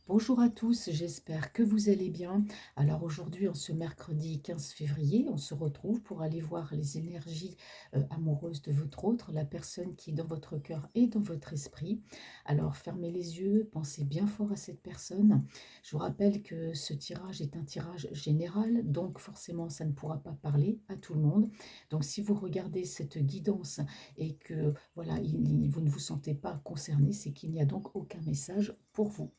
Bonjour à tous, j'espère que vous allez bien. Alors aujourd'hui, en ce mercredi 15 février, on se retrouve pour aller voir les énergies amoureuses de votre autre, la personne qui est dans votre cœur et dans votre esprit. Alors fermez les yeux, pensez bien fort à cette personne. Je vous rappelle que ce tirage est un tirage général, donc forcément ça ne pourra pas parler à tout le monde. Donc si vous regardez cette guidance et que voilà, vous ne vous sentez pas concerné, c'est qu'il n'y a donc aucun message pour vous.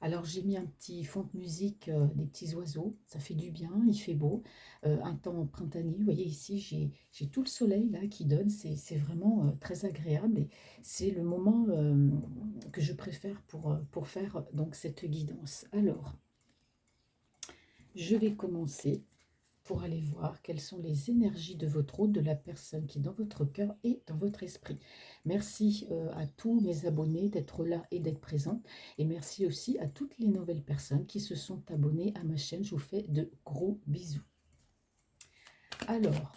Alors j'ai mis un petit fond de musique, des petits oiseaux, ça fait du bien, il fait beau, un temps printanier. Vous voyez ici, j'ai tout le soleil là qui donne, c'est vraiment très agréable et c'est le moment que je préfère pour faire donc cette guidance. Alors, je vais commencer pour aller voir quelles sont les énergies de votre hôte, de la personne qui est dans votre cœur et dans votre esprit. Merci à tous mes abonnés d'être là et d'être présents. Et merci aussi à toutes les nouvelles personnes qui se sont abonnées à ma chaîne. Je vous fais de gros bisous. Alors,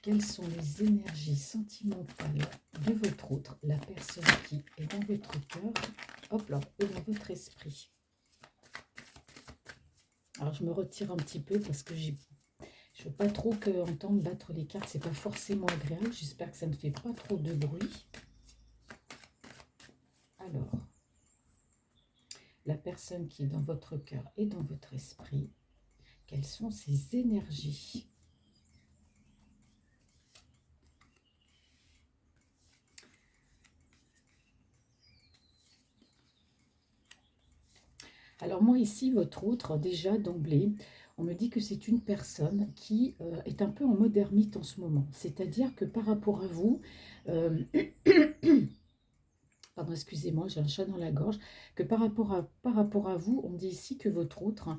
quelles sont les énergies sentimentales de votre autre, la personne qui est dans votre cœur, hop là, et dans votre esprit. Alors, je me retire un petit peu parce que je ne veux pas trop entendre battre les cartes, c'est pas forcément agréable. J'espère que ça ne fait pas trop de bruit. Alors, la personne qui est dans votre cœur et dans votre esprit, quelles sont ses énergies? Alors moi ici, votre autre, déjà d'emblée, on me dit que c'est une personne qui est un peu en mode ermite en ce moment. C'est-à-dire que par rapport à vous, euh, pardon, excusez-moi, j'ai un chat dans la gorge, que par rapport à vous, on dit ici que votre autre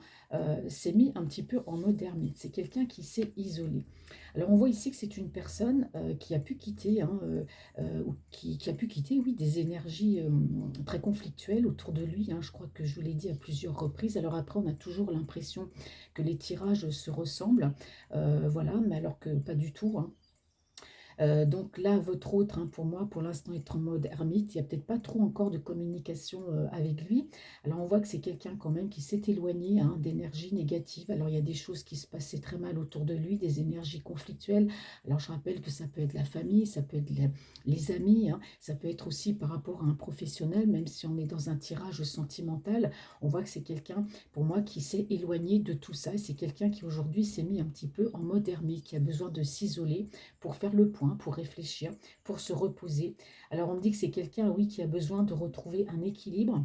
s'est mis un petit peu en mode ermite. C'est quelqu'un qui s'est isolé. Alors on voit ici que c'est une personne qui a pu quitter, hein, ou qui a pu quitter, oui, des énergies très conflictuelles autour de lui, hein. Je crois que je vous l'ai dit à plusieurs reprises. Alors après, on a toujours l'impression que les tirages se ressemblent, voilà, mais alors que pas du tout, hein. Donc là, votre autre, hein, pour moi, pour l'instant, est en mode ermite. Il n'y a peut-être pas trop encore de communication avec lui. Alors on voit que c'est quelqu'un quand même qui s'est éloigné, hein, d'énergie négative. Alors il y a des choses qui se passaient très mal autour de lui, des énergies conflictuelles. Alors je rappelle que ça peut être la famille, ça peut être les amis, hein, ça peut être aussi par rapport à un professionnel, même si on est dans un tirage sentimental. On voit que c'est quelqu'un, pour moi, qui s'est éloigné de tout ça. C'est quelqu'un qui aujourd'hui s'est mis un petit peu en mode ermite, qui a besoin de s'isoler pour faire le point, pour réfléchir, pour se reposer. Alors on me dit que c'est quelqu'un, oui, qui a besoin de retrouver un équilibre.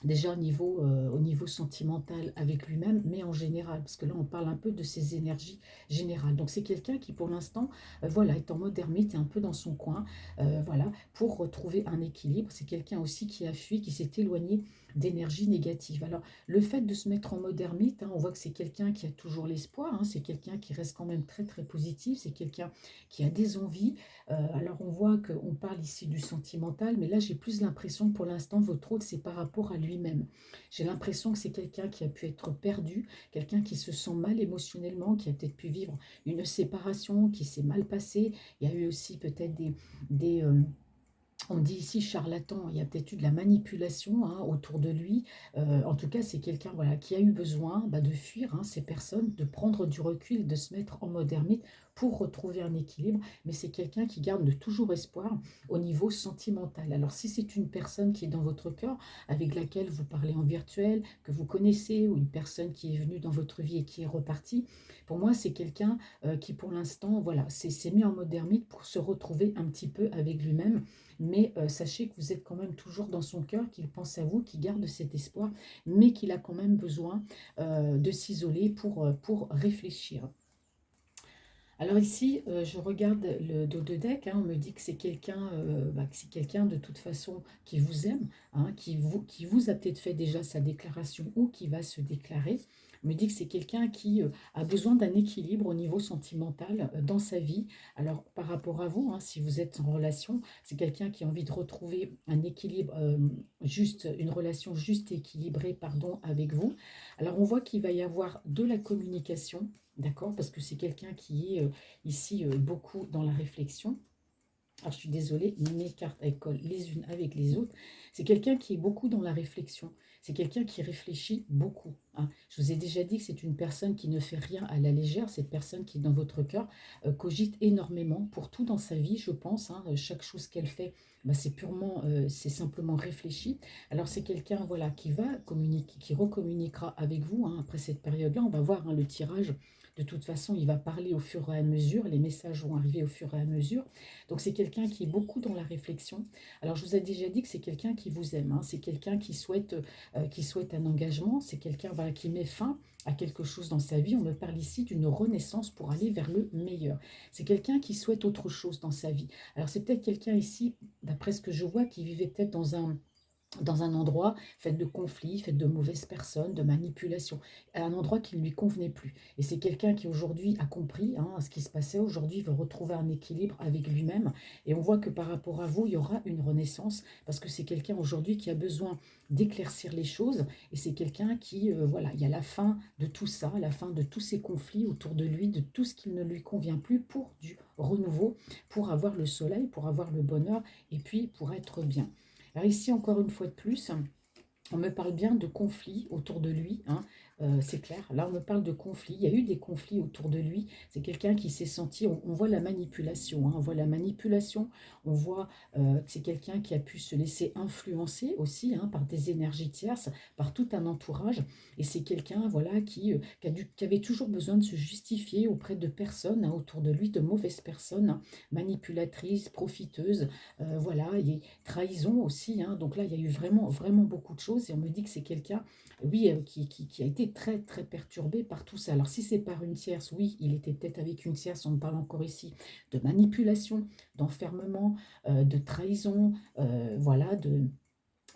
Déjà au niveau sentimental avec lui-même, mais en général, parce que là on parle un peu de ses énergies générales. Donc c'est quelqu'un qui pour l'instant voilà, est en mode ermite, est un peu dans son coin, voilà, pour retrouver un équilibre. C'est quelqu'un aussi qui a fui, qui s'est éloigné d'énergie négative. Alors le fait de se mettre en mode ermite, hein, on voit que c'est quelqu'un qui a toujours l'espoir, hein, c'est quelqu'un qui reste quand même très très positif, c'est quelqu'un qui a des envies. Alors on voit qu'on parle ici du sentimental, mais là j'ai plus l'impression que pour l'instant votre autre c'est par rapport à lui-même. J'ai l'impression que c'est quelqu'un qui a pu être perdu, quelqu'un qui se sent mal émotionnellement, qui a peut-être pu vivre une séparation, qui s'est mal passée. Il y a eu aussi peut-être des on dit ici charlatan, il y a peut-être eu de la manipulation, hein, autour de lui. En tout cas, c'est quelqu'un, voilà, qui a eu besoin, de fuir, hein, ces personnes, de prendre du recul, de se mettre en mode ermite pour retrouver un équilibre. Mais c'est quelqu'un qui garde de toujours espoir au niveau sentimental. Alors si c'est une personne qui est dans votre cœur, avec laquelle vous parlez en virtuel, que vous connaissez, ou une personne qui est venue dans votre vie et qui est repartie, pour moi c'est quelqu'un qui pour l'instant, voilà, s'est mis en mode ermite pour se retrouver un petit peu avec lui-même. Mais sachez que vous êtes quand même toujours dans son cœur, qu'il pense à vous, qu'il garde cet espoir, mais qu'il a quand même besoin de s'isoler pour réfléchir. Alors ici, je regarde le dos de deck, hein, on me dit que c'est quelqu'un de toute façon qui vous aime, hein, qui vous a peut-être fait déjà sa déclaration ou qui va se déclarer. On me dit que c'est quelqu'un qui a besoin d'un équilibre au niveau sentimental dans sa vie. Alors par rapport à vous, hein, si vous êtes en relation, c'est quelqu'un qui a envie de retrouver un équilibre juste, une relation juste et équilibrée, pardon, avec vous. Alors on voit qu'il va y avoir de la communication. D'accord? Parce que c'est quelqu'un qui est ici beaucoup dans la réflexion. Alors, je suis désolée, mes cartes, elles collent les unes avec les autres. C'est quelqu'un qui est beaucoup dans la réflexion. C'est quelqu'un qui réfléchit beaucoup, hein. Je vous ai déjà dit que c'est une personne qui ne fait rien à la légère. Cette personne qui, dans votre cœur, cogite énormément pour tout dans sa vie, je pense, hein. Chaque chose qu'elle fait, bah, c'est purement, c'est simplement réfléchi. Alors, c'est quelqu'un, voilà, qui va communiquer, qui recommuniquera avec vous, hein, après cette période-là. On va voir, hein, le tirage. De toute façon, il va parler au fur et à mesure. Les messages vont arriver au fur et à mesure. Donc c'est quelqu'un qui est beaucoup dans la réflexion. Alors je vous ai déjà dit que c'est quelqu'un qui vous aime, hein. C'est quelqu'un qui souhaite un engagement, c'est quelqu'un, voilà, qui met fin à quelque chose dans sa vie. On me parle ici d'une renaissance pour aller vers le meilleur. C'est quelqu'un qui souhaite autre chose dans sa vie. Alors c'est peut-être quelqu'un ici, d'après ce que je vois, qui vivait peut-être dans un endroit fait de conflits, fait de mauvaises personnes, de manipulation, à un endroit qui ne lui convenait plus. Et c'est quelqu'un qui aujourd'hui a compris, hein, ce qui se passait, aujourd'hui veut retrouver un équilibre avec lui-même. Et on voit que par rapport à vous, il y aura une renaissance, parce que c'est quelqu'un aujourd'hui qui a besoin d'éclaircir les choses, et c'est quelqu'un qui, voilà, il y a la fin de tout ça, la fin de tous ces conflits autour de lui, de tout ce qui ne lui convient plus, pour du renouveau, pour avoir le soleil, pour avoir le bonheur, et puis pour être bien. Alors ici, encore une fois de plus, on me parle bien de conflits autour de lui, hein, c'est clair. Là, on me parle de conflits. Il y a eu des conflits autour de lui. C'est quelqu'un qui s'est senti, on voit la manipulation, hein, on voit la manipulation, on voit que c'est quelqu'un qui a pu se laisser influencer aussi, hein, par des énergies tierces, par tout un entourage. Et c'est quelqu'un, voilà, qui avait toujours besoin de se justifier auprès de personnes, hein, autour de lui, de mauvaises personnes, hein, manipulatrices, profiteuses, voilà, et trahison aussi, hein. Donc là, il y a eu vraiment, vraiment beaucoup de choses. Et on me dit que c'est quelqu'un, oui, qui a été très, très perturbé par tout ça. Alors, si c'est par une tierce, oui, il était peut-être avec une tierce. On me parle encore ici de manipulation, d'enfermement, de trahison, voilà,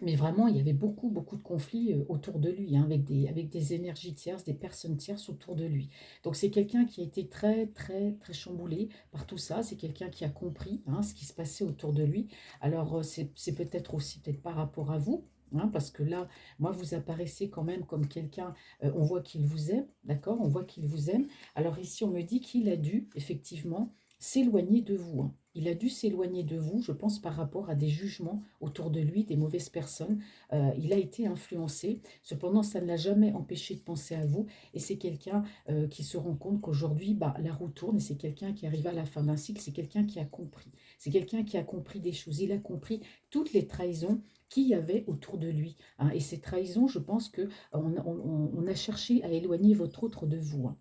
mais vraiment, il y avait beaucoup, beaucoup de conflits autour de lui, hein, avec des énergies tierces, des personnes tierces autour de lui. Donc, c'est quelqu'un qui a été très, très, très chamboulé par tout ça. C'est quelqu'un qui a compris, hein, ce qui se passait autour de lui. Alors, c'est peut-être aussi, peut-être par rapport à vous, hein, parce que là, moi, vous apparaissez quand même comme quelqu'un, on voit qu'il vous aime, d'accord? On voit qu'il vous aime. Alors ici, on me dit qu'il a dû, effectivement, s'éloigner de vous, hein. Il a dû s'éloigner de vous, je pense, par rapport à des jugements autour de lui, des mauvaises personnes. Il a été influencé. Cependant, ça ne l'a jamais empêché de penser à vous. Et c'est quelqu'un qui se rend compte qu'aujourd'hui, bah, la roue tourne, et c'est quelqu'un qui arrive à la fin d'un cycle. C'est quelqu'un qui a compris. C'est quelqu'un qui a compris des choses. Il a compris toutes les trahisons qu'il y avait autour de lui, hein. Et ces trahisons, je pense que on a cherché à éloigner votre autre de vous, hein.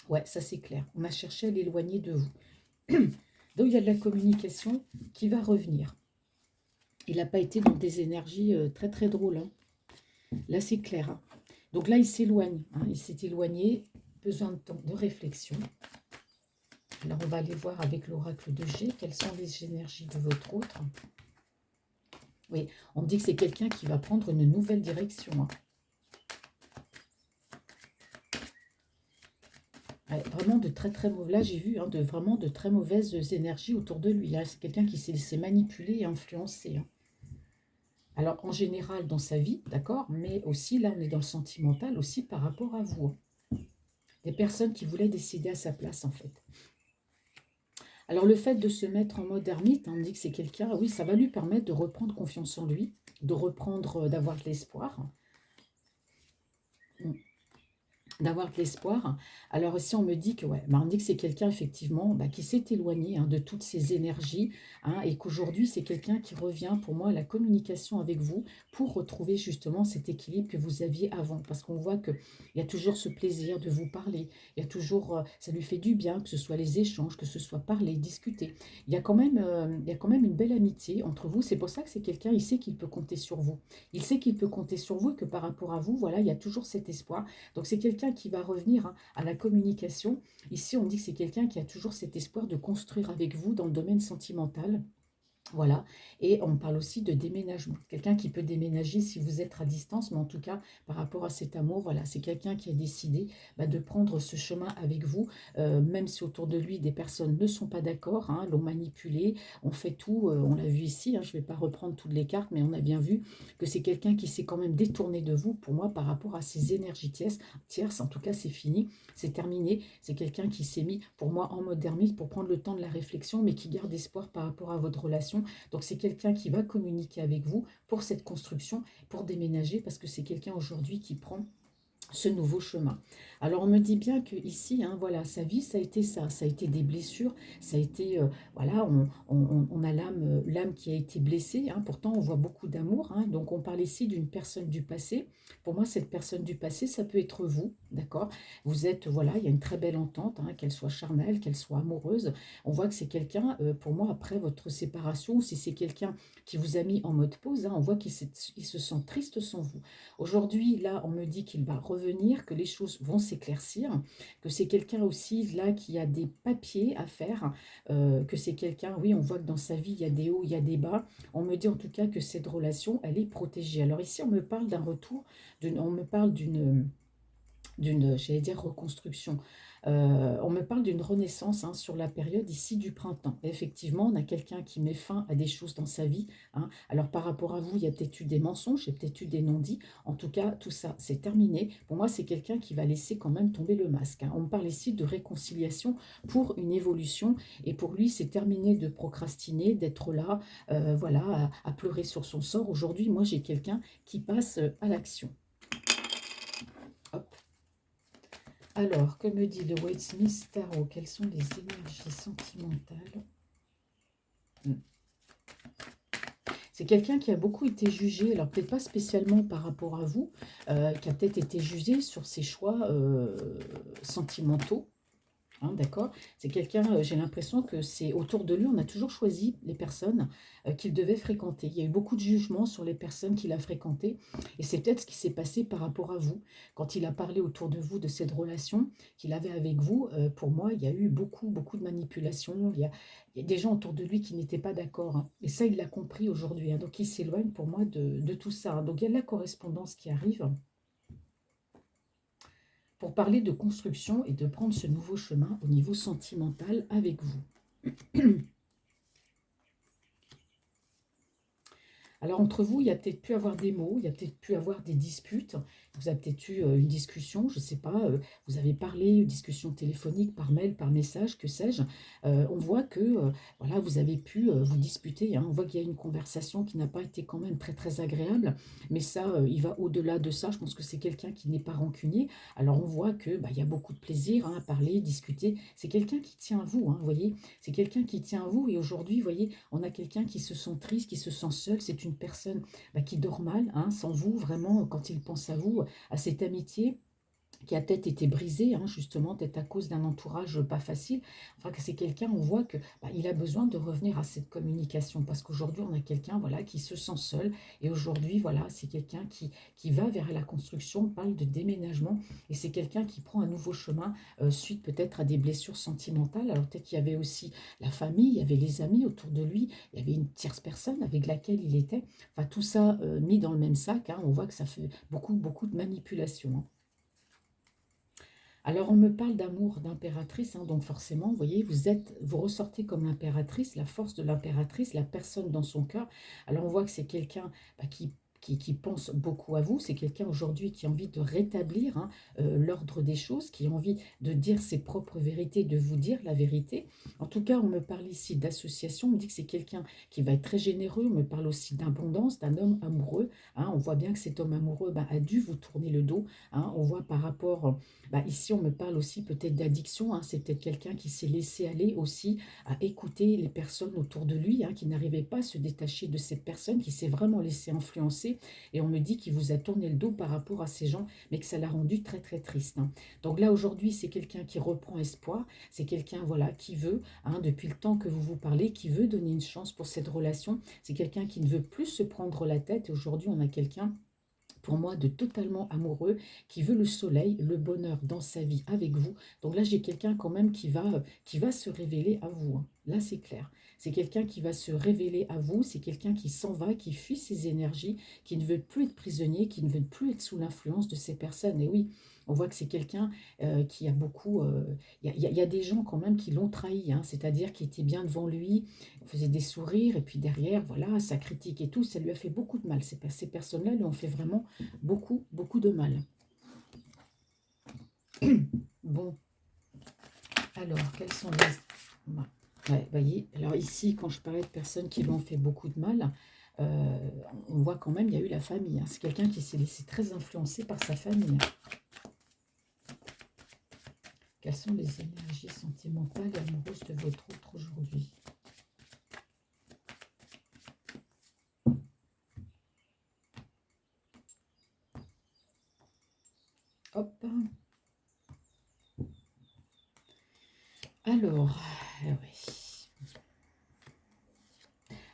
Ouais, ça c'est clair. On a cherché à l'éloigner de vous. Donc il y a de la communication qui va revenir. Il n'a pas été dans des énergies très très drôles, hein. Là c'est clair, hein. Donc là il s'éloigne, hein. Il s'est éloigné, besoin de temps de réflexion. Alors on va aller voir avec l'oracle de G quelles sont les énergies de votre autre. Oui, on me dit que c'est quelqu'un qui va prendre une nouvelle direction, hein. Ouais, vraiment de très très mauvais. Là j'ai vu, hein, vraiment de très mauvaises énergies autour de lui, hein. C'est quelqu'un qui s'est laissé manipuler et influencer, hein. Alors, en général, dans sa vie, d'accord, mais aussi, là, on est dans le sentimental, aussi par rapport à vous, hein. Des personnes qui voulaient décider à sa place, en fait. Alors, le fait de se mettre en mode ermite, hein, on dit que c'est quelqu'un, oui, ça va lui permettre de reprendre confiance en lui, de reprendre, d'avoir de l'espoir. D'avoir de l'espoir. Alors ici, on me dit que, ouais, bah, on dit que c'est quelqu'un, effectivement, bah, qui s'est éloigné, hein, de toutes ces énergies, hein, et qu'aujourd'hui, c'est quelqu'un qui revient, pour moi, à la communication avec vous pour retrouver justement cet équilibre que vous aviez avant. Parce qu'on voit qu'il y a toujours ce plaisir de vous parler, il y a toujours, ça lui fait du bien, que ce soit les échanges, que ce soit parler, discuter. Il y a quand même une belle amitié entre vous. C'est pour ça que c'est quelqu'un, il sait qu'il peut compter sur vous. Il sait qu'il peut compter sur vous et que par rapport à vous, voilà, il y a toujours cet espoir. Donc c'est quelqu'un qui va revenir, hein, à la communication. Ici, on dit que c'est quelqu'un qui a toujours cet espoir de construire avec vous dans le domaine sentimental. Voilà, et on parle aussi de déménagement. Quelqu'un qui peut déménager si vous êtes à distance, mais en tout cas, par rapport à cet amour, voilà, c'est quelqu'un qui a décidé de prendre ce chemin avec vous, même si autour de lui, des personnes ne sont pas d'accord, hein, l'ont manipulé, on fait tout, on l'a vu ici, hein, je ne vais pas reprendre toutes les cartes, mais on a bien vu que c'est quelqu'un qui s'est quand même détourné de vous, pour moi, par rapport à ses énergies tierces, en tout cas, c'est fini, c'est terminé, c'est quelqu'un qui s'est mis, pour moi, en mode ermite, pour prendre le temps de la réflexion, mais qui garde espoir par rapport à votre relation. Donc c'est quelqu'un qui va communiquer avec vous pour cette construction, pour déménager, parce que c'est quelqu'un aujourd'hui qui prend ce nouveau chemin. Alors on me dit bien que ici, hein, voilà, sa vie, ça a été des blessures, ça a été, voilà, on a l'âme qui a été blessée, hein, pourtant on voit beaucoup d'amour, hein, donc on parle ici d'une personne du passé. Pour moi, cette personne du passé, ça peut être vous, d'accord? Vous êtes, voilà, il y a une très belle entente, hein, qu'elle soit charnelle, qu'elle soit amoureuse. On voit que c'est quelqu'un, pour moi, après votre séparation, si c'est quelqu'un qui vous a mis en mode pause, hein, on voit il se sent triste sans vous. Aujourd'hui, là, on me dit qu'il va revenir, que les choses vont s'éclaircir, que c'est quelqu'un aussi, là, qui a des papiers à faire, que c'est quelqu'un, oui, on voit que dans sa vie, il y a des hauts, il y a des bas. On me dit en tout cas que cette relation, elle est protégée. Alors ici, on me parle d'un retour, on me parle j'allais dire, reconstruction. On me parle d'une renaissance, hein, sur la période ici du printemps. Effectivement, on a quelqu'un qui met fin à des choses dans sa vie, hein. Alors par rapport à vous, il y a peut-être eu des mensonges, il y a peut-être eu des non-dits. En tout cas, tout ça, c'est terminé. Pour moi, c'est quelqu'un qui va laisser quand même tomber le masque, hein. On me parle ici de réconciliation pour une évolution. Et pour lui, c'est terminé de procrastiner, d'être là, voilà, à pleurer sur son sort. Aujourd'hui, moi, j'ai quelqu'un qui passe à l'action. Hop. Alors, que me dit le White Smith Tarot? Quelles sont les énergies sentimentales? Hmm. C'est quelqu'un qui a beaucoup été jugé, alors peut-être pas spécialement par rapport à vous, qui a peut-être été jugé sur ses choix sentimentaux. Hein, d'accord? C'est quelqu'un, j'ai l'impression que c'est autour de lui, on a toujours choisi les personnes qu'il devait fréquenter. Il y a eu beaucoup de jugements sur les personnes qu'il a fréquentées. Et c'est peut-être ce qui s'est passé par rapport à vous. Quand il a parlé autour de vous de cette relation qu'il avait avec vous, pour moi, il y a eu beaucoup, beaucoup de manipulations. Il y a des gens autour de lui qui n'étaient pas d'accord, hein. Et ça, il l'a compris aujourd'hui, hein. Donc, il s'éloigne pour moi de tout ça, hein. Donc, il y a de la correspondance qui arrive pour parler de construction et de prendre ce nouveau chemin au niveau sentimental avec vous. Alors entre vous, il y a peut-être pu avoir des mots, il y a peut-être pu avoir des disputes, vous avez peut-être eu une discussion, je ne sais pas, vous avez parlé, une discussion téléphonique, par mail, par message, que sais-je. On voit que voilà, vous avez pu vous disputer, hein. On voit qu'il y a une conversation qui n'a pas été quand même très très agréable, mais ça, il va au-delà de ça. Je pense que c'est quelqu'un qui n'est pas rancunier. Alors on voit que il y a beaucoup de plaisir, hein, à parler, discuter. C'est quelqu'un qui tient à vous, hein, vous voyez. C'est quelqu'un qui tient à vous et aujourd'hui, vous voyez, on a quelqu'un qui se sent triste, qui se sent seul. C'est une personne qui dort mal, hein, sans vous, vraiment, quand il pense à vous, à cette amitié qui a peut-être été brisée, hein, justement, peut-être à cause d'un entourage pas facile. Enfin, que c'est quelqu'un, on voit que il a besoin de revenir à cette communication, parce qu'aujourd'hui, on a quelqu'un, voilà, qui se sent seul, et aujourd'hui, voilà, c'est quelqu'un qui va vers la construction, on parle de déménagement, et c'est quelqu'un qui prend un nouveau chemin, suite peut-être à des blessures sentimentales. Alors peut-être qu'il y avait aussi la famille, il y avait les amis autour de lui, il y avait une tierce personne avec laquelle il était, enfin, tout ça mis dans le même sac, hein. On voit que ça fait beaucoup, beaucoup de manipulation, hein. Alors, on me parle d'amour d'impératrice, hein, donc forcément, vous voyez, vous ressortez comme l'impératrice, la force de l'impératrice, la personne dans son cœur. Alors, on voit que c'est quelqu'un qui pense beaucoup à vous, c'est quelqu'un aujourd'hui qui a envie de rétablir, hein, l'ordre des choses, qui a envie de dire ses propres vérités, de vous dire la vérité. En tout cas, on me parle ici d'association, on me dit que c'est quelqu'un qui va être très généreux, on me parle aussi d'abondance, d'un homme amoureux, hein. On voit bien que cet homme amoureux a dû vous tourner le dos, hein. On voit par rapport ici, on me parle aussi peut-être d'addiction, hein. C'est peut-être quelqu'un qui s'est laissé aller aussi à écouter les personnes autour de lui, hein, qui n'arrivait pas à se détacher de cette personne, qui s'est vraiment laissé influencer. Et on me dit qu'il vous a tourné le dos par rapport à ces gens, mais que ça l'a rendu très très triste, hein. Donc là, aujourd'hui, c'est quelqu'un qui reprend espoir. C'est quelqu'un, voilà, qui veut, hein, depuis le temps que vous vous parlez, qui veut donner une chance pour cette relation. C'est quelqu'un qui ne veut plus se prendre la tête. Et aujourd'hui, on a quelqu'un, pour moi, de totalement amoureux, qui veut le soleil, le bonheur dans sa vie avec vous. Donc là, j'ai quelqu'un quand même qui va se révéler à vous, hein. Là, c'est clair. C'est quelqu'un qui va se révéler à vous, c'est quelqu'un qui s'en va, qui fuit ses énergies, qui ne veut plus être prisonnier, qui ne veut plus être sous l'influence de ces personnes. Et oui, on voit que c'est quelqu'un qui a beaucoup... Il y a des gens quand même qui l'ont trahi, hein, c'est-à-dire qui étaient bien devant lui, faisait des sourires, et puis derrière, voilà, sa critique et tout, ça lui a fait beaucoup de mal. Ces personnes-là lui ont fait vraiment beaucoup, beaucoup de mal. Bon, alors, quels sont les... Ouais, voyez, alors ici, quand je parlais de personnes qui lui ont fait beaucoup de mal, euh, on voit quand même, il y a eu la famille, hein. C'est quelqu'un qui s'est laissé très influencer par sa famille. Quelles sont les énergies sentimentales et amoureuses de votre autre aujourd'hui? Hop. Alors, oui.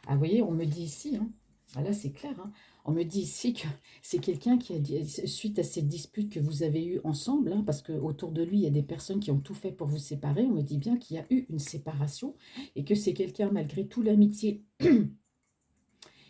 Ah, vous voyez, on me dit ici, hein, ah là c'est clair, hein, on me dit ici que c'est quelqu'un qui a dit, suite à cette dispute que vous avez eue ensemble, hein, parce qu'autour de lui, il y a des personnes qui ont tout fait pour vous séparer, on me dit bien qu'il y a eu une séparation et que c'est quelqu'un, malgré toute l'amitié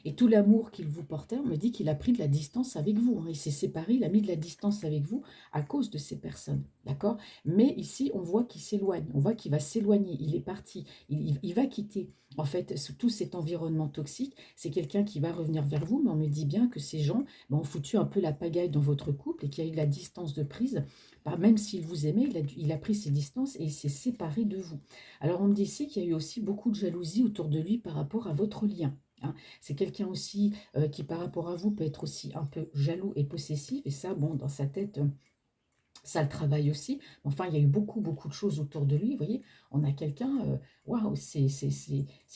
et tout l'amour qu'il vous portait, on me dit qu'il a pris de la distance avec vous, hein. Il s'est séparé, il a mis de la distance avec vous à cause de ces personnes. D'accord? Mais ici, on voit qu'il s'éloigne. On voit qu'il va s'éloigner. Il est parti. Il va quitter, en fait, tout cet environnement toxique. C'est quelqu'un qui va revenir vers vous, mais on me dit bien que ces gens ont foutu un peu la pagaille dans votre couple et qu'il y a eu de la distance de prise. Bah, même s'il vous aimait, il a pris ses distances et il s'est séparé de vous. Alors, on me dit ici qu'il y a eu aussi beaucoup de jalousie autour de lui par rapport à votre lien, hein. C'est quelqu'un aussi qui, par rapport à vous, peut être aussi un peu jaloux et possessif. Et ça, bon, dans sa tête, ça le travaille aussi. Enfin, il y a eu beaucoup, beaucoup de choses autour de lui. Vous voyez, on a quelqu'un, waouh, c'est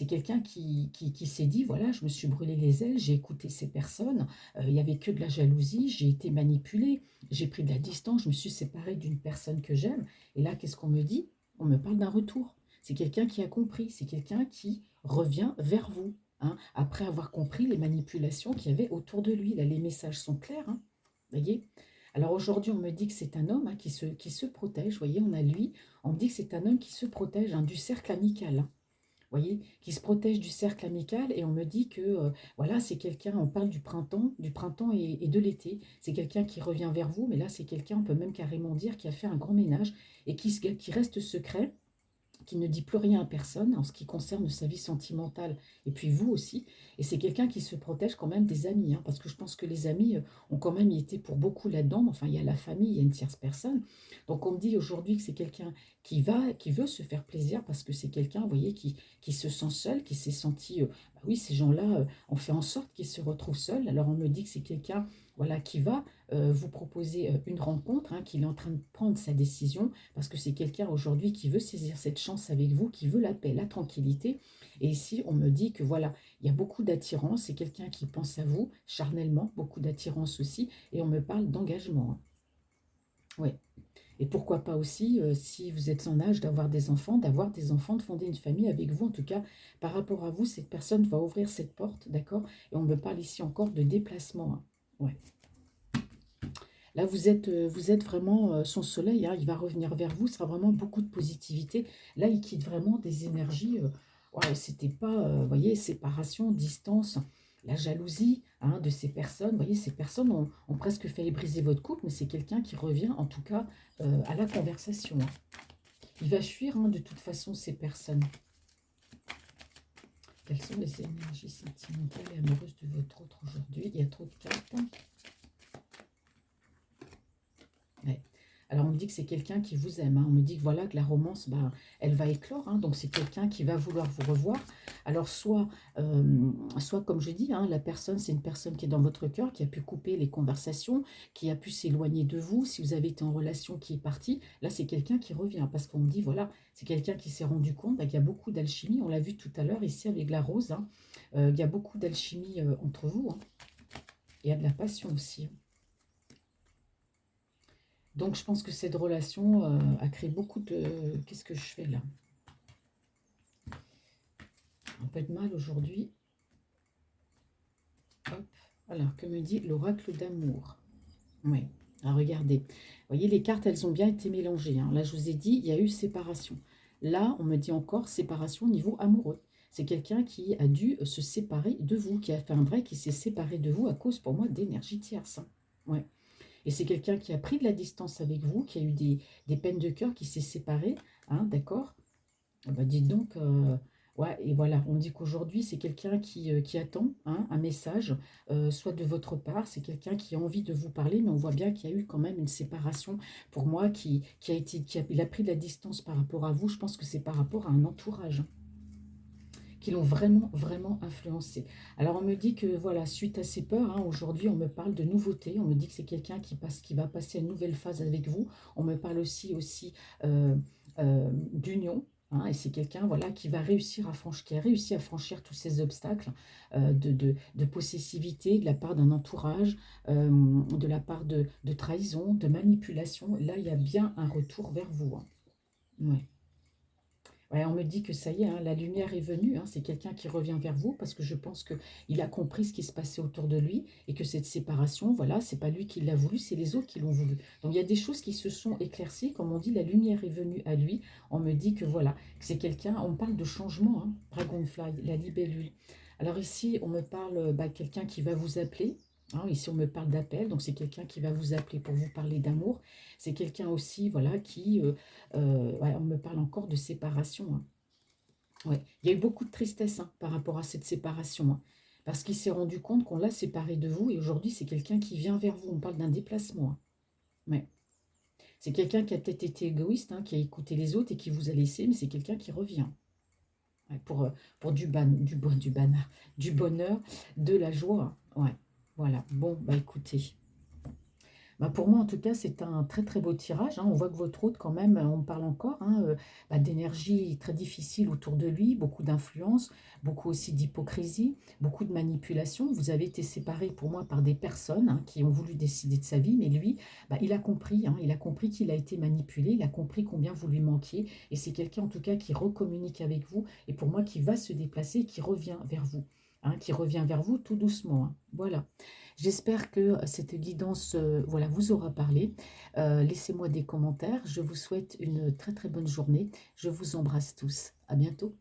quelqu'un qui s'est dit, voilà, je me suis brûlé les ailes, j'ai écouté ces personnes, il n'y avait que de la jalousie, j'ai été manipulée, j'ai pris de la distance, je me suis séparée d'une personne que j'aime. Et là, qu'est-ce qu'on me dit? On me parle d'un retour. C'est quelqu'un qui a compris, c'est quelqu'un qui revient vers vous, hein, après avoir compris les manipulations qu'il y avait autour de lui. Là, les messages sont clairs, hein, vous voyez. Alors aujourd'hui, on me dit que c'est un homme, hein, qui se protège. Vous voyez, on a lui, on me dit que c'est un homme qui se protège, hein, du cercle amical, hein. Vous voyez, qui se protège du cercle amical. Et on me dit que voilà, c'est quelqu'un, on parle du printemps et de l'été. C'est quelqu'un qui revient vers vous, mais là, c'est quelqu'un, on peut même carrément dire, qui a fait un grand ménage et qui reste secret, qui ne dit plus rien à personne en ce qui concerne sa vie sentimentale, et puis vous aussi. Et c'est quelqu'un qui se protège quand même des amis, hein, parce que je pense que les amis ont quand même été pour beaucoup là-dedans. Enfin, il y a la famille, il y a une tierce personne. Donc on me dit aujourd'hui que c'est quelqu'un qui veut se faire plaisir, parce que c'est quelqu'un, vous voyez, qui se sent seul, qui s'est senti... bah oui, ces gens-là ont fait en sorte qu'ils se retrouvent seuls. Alors on me dit que c'est quelqu'un, voilà, qui va vous proposer une rencontre, hein, qu'il est en train de prendre sa décision, parce que c'est quelqu'un aujourd'hui qui veut saisir cette chance avec vous, qui veut la paix, la tranquillité. Et ici, on me dit que voilà, il y a beaucoup d'attirance, c'est quelqu'un qui pense à vous charnellement, beaucoup d'attirance aussi, et on me parle d'engagement, hein. Ouais. Et pourquoi pas aussi, si vous êtes en âge d'avoir des enfants, de fonder une famille avec vous. En tout cas, par rapport à vous, cette personne va ouvrir cette porte, d'accord? Et on me parle ici encore de déplacement, hein. Ouais. Là, vous êtes vraiment son soleil, hein, il va revenir vers vous, ce sera vraiment beaucoup de positivité. Là, il quitte vraiment des énergies, ouais, c'était pas, vous voyez, séparation, distance, la jalousie, hein, de ces personnes. Vous voyez, ces personnes ont presque failli briser votre couple, mais c'est quelqu'un qui revient, en tout cas, à la conversation, hein. Il va fuir, hein, de toute façon, ces personnes. Quelles sont les énergies sentimentales et amoureuses de votre autre aujourd'hui? Il y a trop de cartes. Ouais. Alors on me dit que c'est quelqu'un qui vous aime, hein. On me dit que voilà, que la romance, ben, elle va éclore, hein. Donc c'est quelqu'un qui va vouloir vous revoir. Alors soit comme je dis, hein, la personne, c'est une personne qui est dans votre cœur, qui a pu couper les conversations, qui a pu s'éloigner de vous. Si vous avez été en relation, qui est parti, là c'est quelqu'un qui revient. Parce qu'on me dit, voilà, c'est quelqu'un qui s'est rendu compte qu'il y a beaucoup d'alchimie. On l'a vu tout à l'heure ici avec la rose, hein. Il y a beaucoup d'alchimie entre vous, hein. Il y a de la passion aussi, hein. Donc, je pense que cette relation a créé beaucoup de... Qu'est-ce que je fais là? Un peu de mal aujourd'hui. Hop. Alors, que me dit l'oracle d'amour? Oui. Alors, regardez. Vous voyez, les cartes, elles ont bien été mélangées, hein. Là, je vous ai dit, il y a eu séparation. Là, on me dit encore séparation au niveau amoureux. C'est quelqu'un qui a dû se séparer de vous, qui a fait un break, qui s'est séparé de vous à cause, pour moi, d'énergie tierce, hein. Ouais. Et c'est quelqu'un qui a pris de la distance avec vous, qui a eu des peines de cœur, qui s'est séparé, hein, d'accord? Ah bah, dites donc, ouais, et voilà, on dit qu'aujourd'hui, c'est quelqu'un qui attend, hein, un message, soit de votre part, c'est quelqu'un qui a envie de vous parler, mais on voit bien qu'il y a eu quand même une séparation, pour moi, qui a été, il a pris de la distance par rapport à vous. Je pense que c'est par rapport à un entourage, hein, qui l'ont vraiment, vraiment influencé. Alors, on me dit que, voilà, suite à ces peurs, hein, aujourd'hui, on me parle de nouveautés, on me dit que c'est quelqu'un qui va passer à une nouvelle phase avec vous. On me parle aussi d'union, hein, et c'est quelqu'un, voilà, qui va réussir à franchir, qui a réussi à franchir tous ces obstacles de possessivité de la part d'un entourage, de la part de trahison, de manipulation. Là, il y a bien un retour vers vous, hein. Ouais. Ouais, on me dit que ça y est, hein, la lumière est venue, hein, c'est quelqu'un qui revient vers vous parce que je pense qu'il a compris ce qui se passait autour de lui et que cette séparation, voilà, c'est pas lui qui l'a voulu, c'est les autres qui l'ont voulu. Donc il y a des choses qui se sont éclaircies, comme on dit, la lumière est venue à lui. On me dit que voilà, que c'est quelqu'un, on parle de changement, hein, Dragonfly, la libellule. Alors ici, on me parle quelqu'un qui va vous appeler. Hein, ici, on me parle d'appel, donc c'est quelqu'un qui va vous appeler pour vous parler d'amour. C'est quelqu'un aussi, voilà, ouais, on me parle encore de séparation, hein. Ouais. Il y a eu beaucoup de tristesse, hein, par rapport à cette séparation, hein, parce qu'il s'est rendu compte qu'on l'a séparé de vous et aujourd'hui, c'est quelqu'un qui vient vers vous. On parle d'un déplacement, hein. Ouais. C'est quelqu'un qui a peut-être été égoïste, hein, qui a écouté les autres et qui vous a laissé, mais c'est quelqu'un qui revient. Ouais, pour du bonheur, de la joie. Ouais. Voilà. Bon, bah écoutez. Bah, pour moi, en tout cas, c'est un très très beau tirage, hein. On voit que votre hôte, quand même, on parle encore, hein, d'énergie très difficile autour de lui, beaucoup d'influence, beaucoup aussi d'hypocrisie, beaucoup de manipulation. Vous avez été séparés pour moi par des personnes, hein, qui ont voulu décider de sa vie, mais lui, bah, il a compris, hein, il a compris qu'il a été manipulé, il a compris combien vous lui manquiez, et c'est quelqu'un en tout cas qui recommunique avec vous, et pour moi qui va se déplacer, qui revient vers vous, hein, qui revient vers vous tout doucement, hein. Voilà. J'espère que cette guidance, voilà, vous aura parlé. Laissez-moi des commentaires. Je vous souhaite une très très bonne journée. Je vous embrasse tous. À bientôt.